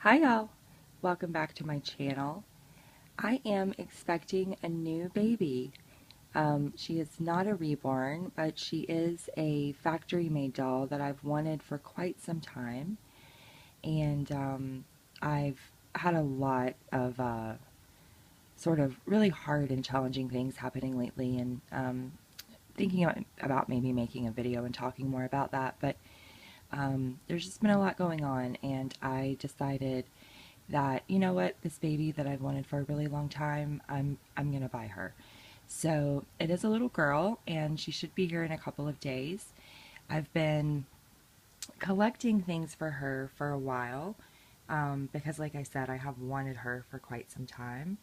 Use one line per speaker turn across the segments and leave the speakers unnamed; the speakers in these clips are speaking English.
Hi y'all, welcome back to my channel. I am expecting a new baby. She is not a reborn, but she is a factory made doll that I've wanted for quite some time. And I've had a lot of sort of really hard and challenging things happening lately, and thinking about maybe making a video and talking more about that. But there's just been a lot going on, and I decided that, you know what, this baby that I've wanted for a really long time, I'm gonna buy her. So it is a little girl, and she should be here in a couple of days. I've been collecting things for her for a while, because like I said, I have wanted her for quite some time.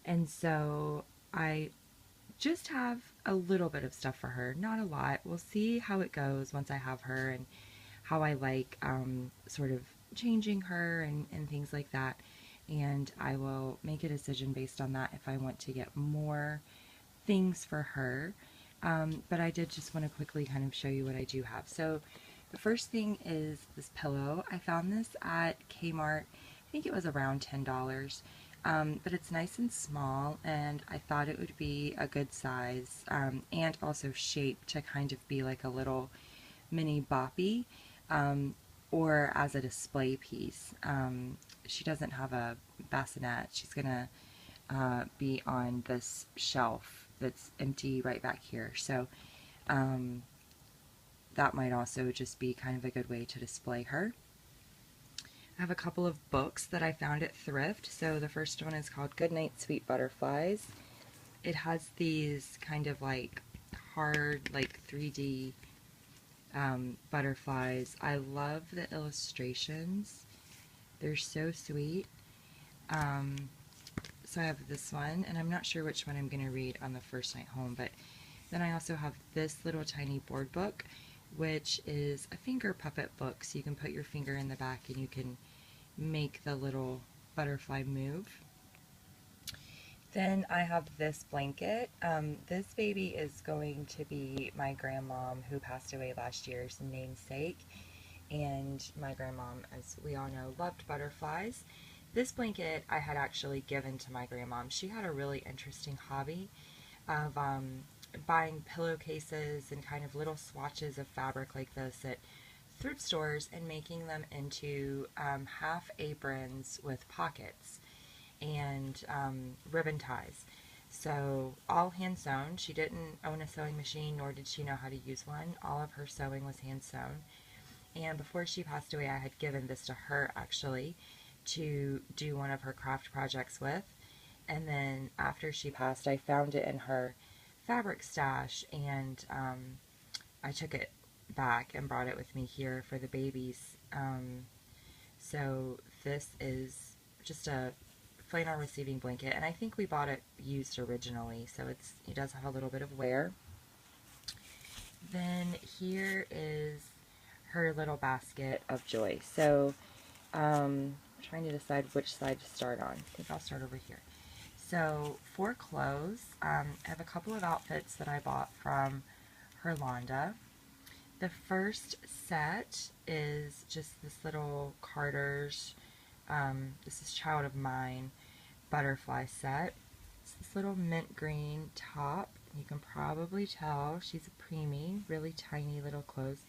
And so I just have a little bit of stuff for her, not a lot. We'll see how it goes once I have her, and how I like sort of changing her and things like that. And I will make a decision based on that if I want to get more things for her. But I did just want to quickly kind of show you what I do have. So the first thing is this pillow. I found this at Kmart. I think it was around $10. But it's nice and small, and I thought it would be a good size, and also shaped to kind of be like a little mini boppy, or as a display piece. She doesn't have a bassinet. She's gonna be on this shelf that's empty right back here. So that might also just be kind of a good way to display her. I have a couple of books that I found at Thrift. So the first one is called Goodnight Sweet Butterflies. It has these kind of like hard, like 3D butterflies. I love the illustrations. They're so sweet. So I have this one, and I'm not sure which one I'm going to read on the first night home, but then I also have this little tiny board book, which is a finger puppet book, so you can put your finger in the back and you can make the little butterfly move. Then I have this blanket. This baby is going to be my grandmom, who passed away last year's namesake. And my grandmom, as we all know, loved butterflies. This blanket I had actually given to my grandmom. She had a really interesting hobby of buying pillowcases and kind of little swatches of fabric like this at thrift stores and making them into half aprons with pockets and ribbon ties. So all hand sewn. She didn't own a sewing machine, nor did she know how to use one. All of her sewing was hand sewn. And before she passed away, I had given this to her actually to do one of her craft projects with. And then after she passed, I found it in her fabric stash, and I took it back and brought it with me here for the babies. So this is just a flannel receiving blanket, and I think we bought it used originally, so it does have a little bit of wear. Then here is her little basket of joy. So I'm trying to decide which side to start on. I think I'll start over here. So for clothes, I have a couple of outfits that I bought from Herlanda. The first set is just this little Carter's, this is Child of Mine butterfly set. It's this little mint green top. You can probably tell she's a preemie, really tiny little clothes.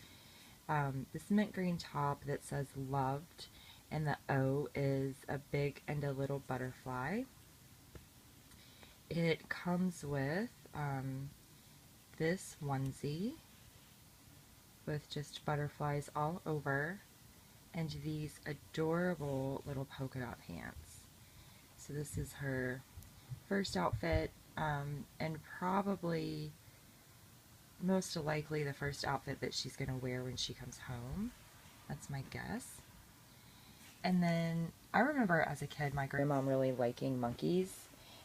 This mint green top that says loved, and the O is a big and a little butterfly. It comes with this onesie with just butterflies all over, and these adorable little polka dot pants. So this is her first outfit, and probably most likely the first outfit that she's going to wear when she comes home. That's my guess. And then I remember as a kid my grandma really liking monkeys.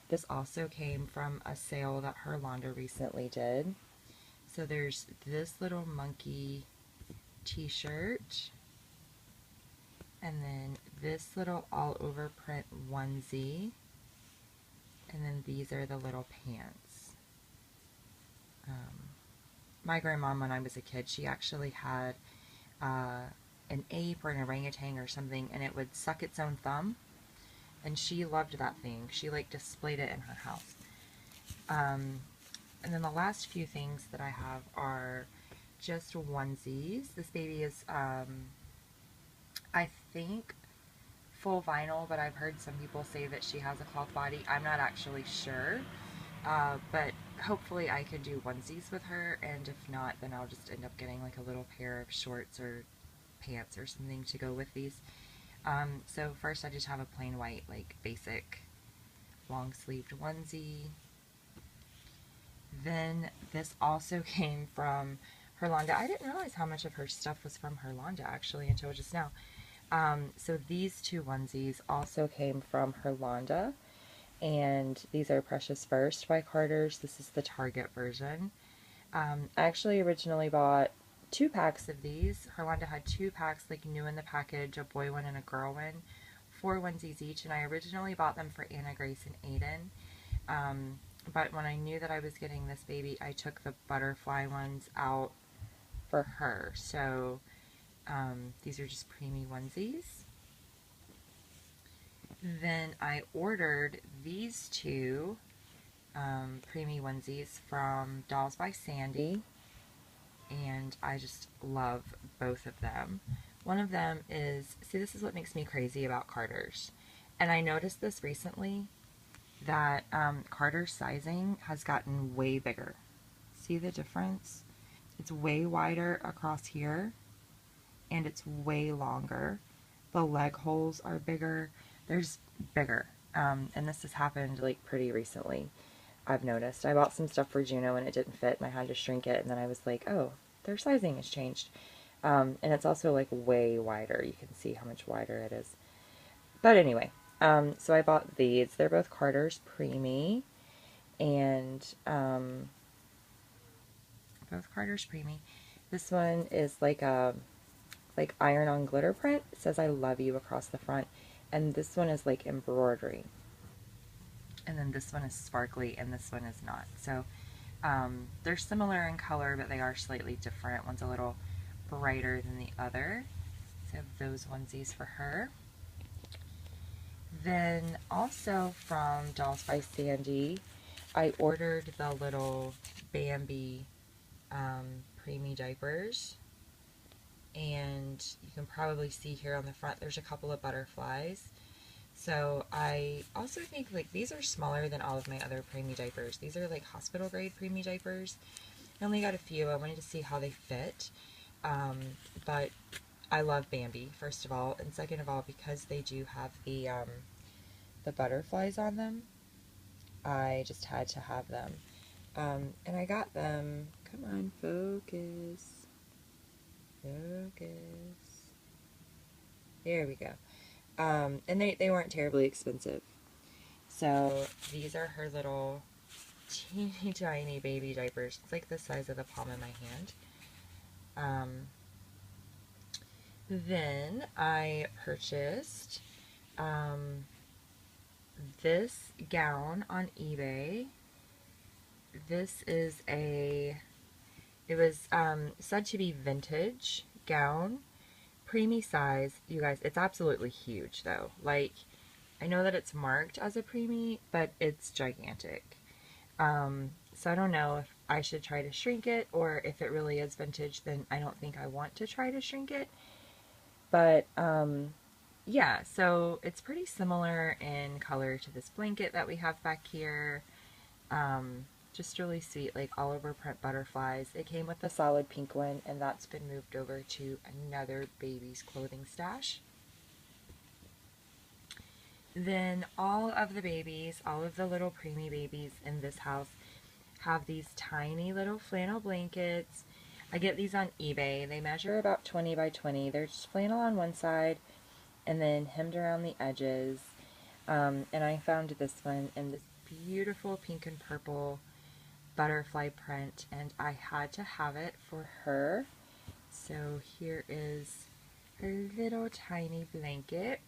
This also came from a sale that Herlanda recently did. So there's this little monkey t-shirt, and then this little all over print onesie, and then these are the little pants. My grandma, when I was a kid, she actually had an ape or an orangutan or something, and it would suck its own thumb. And she loved that thing. She like displayed it in her house. And then the last few things that I have are just onesies. This baby is, I think, full vinyl, but I've heard some people say that she has a cloth body. I'm not actually sure, but hopefully I could do onesies with her, and if not, then I'll just end up getting like a little pair of shorts or pants or something to go with these. So first I just have a plain white, like basic long-sleeved onesie. Then this also came from Herlanda. I didn't realize how much of her stuff was from Herlanda actually until just now. So these two onesies also came from Herlanda, and these are Precious First by Carter's. This is the Target version. I actually originally bought 2 packs of these. Herlanda had 2 packs, like new in the package, a boy one and a girl one, 4 onesies each, and I originally bought them for Anna Grace and Aiden. But when I knew that I was getting this baby, I took the butterfly ones out for her. So these are just preemie onesies. Then I ordered these 2 preemie onesies from Dolls by Sandy, and I just love both of them. One of them is, see, this is what makes me crazy about Carter's, and I noticed this recently, that Carter's sizing has gotten way bigger. See the difference? It's way wider across here, and it's way longer. The leg holes are bigger. There's bigger. And this has happened like pretty recently, I've noticed. I bought some stuff for Juno and it didn't fit, and I had to shrink it, and then I was like, oh, their sizing has changed. And it's also like way wider. You can see how much wider it is. But anyway, so I bought these. They're both Carter's Preemie, and both Carter's Preemie. This one is like a iron-on glitter print. It says "I love you" across the front, and this one is like embroidery. And then this one is sparkly, and this one is not. So they're similar in color, but they are slightly different. One's a little brighter than the other. So I have those onesies for her. Then also from Dolls by Sandy, I ordered the little Bambi preemie diapers. And you can probably see here on the front there's a couple of butterflies. So I also think like these are smaller than all of my other preemie diapers. These are like hospital grade preemie diapers. I only got a few. I wanted to see how they fit. But I love Bambi, first of all, and second of all, because they do have the butterflies on them, I just had to have them. And I got them, come on, focus, there we go. And they weren't terribly expensive. So these are her little teeny tiny baby diapers. It's like the size of the palm of my hand. Then I purchased this gown on eBay. This is it was said to be vintage gown, preemie size. You guys, it's absolutely huge though. Like, I know that it's marked as a preemie, but it's gigantic. So I don't know if I should try to shrink it, or if it really is vintage, then I don't think I want to try to shrink it. But yeah, so it's pretty similar in color to this blanket that we have back here. Just really sweet, like all over print butterflies. It came with a solid pink one, and that's been moved over to another baby's clothing stash. Then all of the babies, all of the little preemie babies in this house have these tiny little flannel blankets. I get these on eBay. They measure about 20 by 20. They're just flannel on one side and then hemmed around the edges. And I found this one in this beautiful pink and purple butterfly print, and I had to have it for her. So here is her little tiny blanket.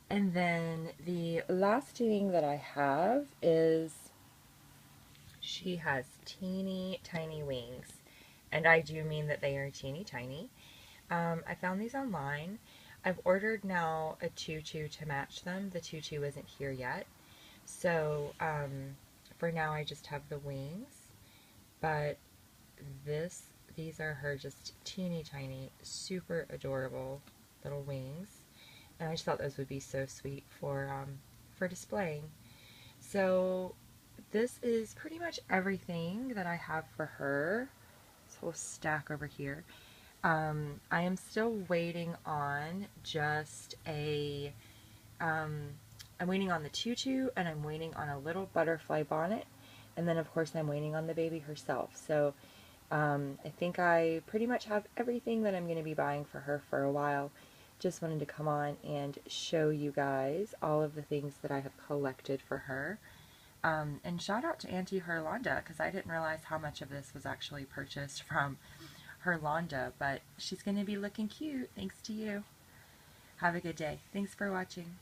And then the last thing that I have is she has teeny tiny wings, and I do mean that they are teeny tiny. I found these online. I've ordered now a tutu to match them. The tutu isn't here yet. So for now I just have the wings. But this, these are her just teeny tiny, super adorable little wings. And I just thought those would be so sweet for displaying. So this is pretty much everything that I have for her. So we'll stack over here. I am still waiting on just I'm waiting on the tutu, and I'm waiting on a little butterfly bonnet, and then of course I'm waiting on the baby herself. So I think I pretty much have everything that I'm going to be buying for her for a while. Just wanted to come on and show you guys all of the things that I have collected for her. And shout out to Auntie Herlonda, because I didn't realize how much of this was actually purchased from Herlonda, but she's going to be looking cute thanks to you. Have a good day. Thanks for watching.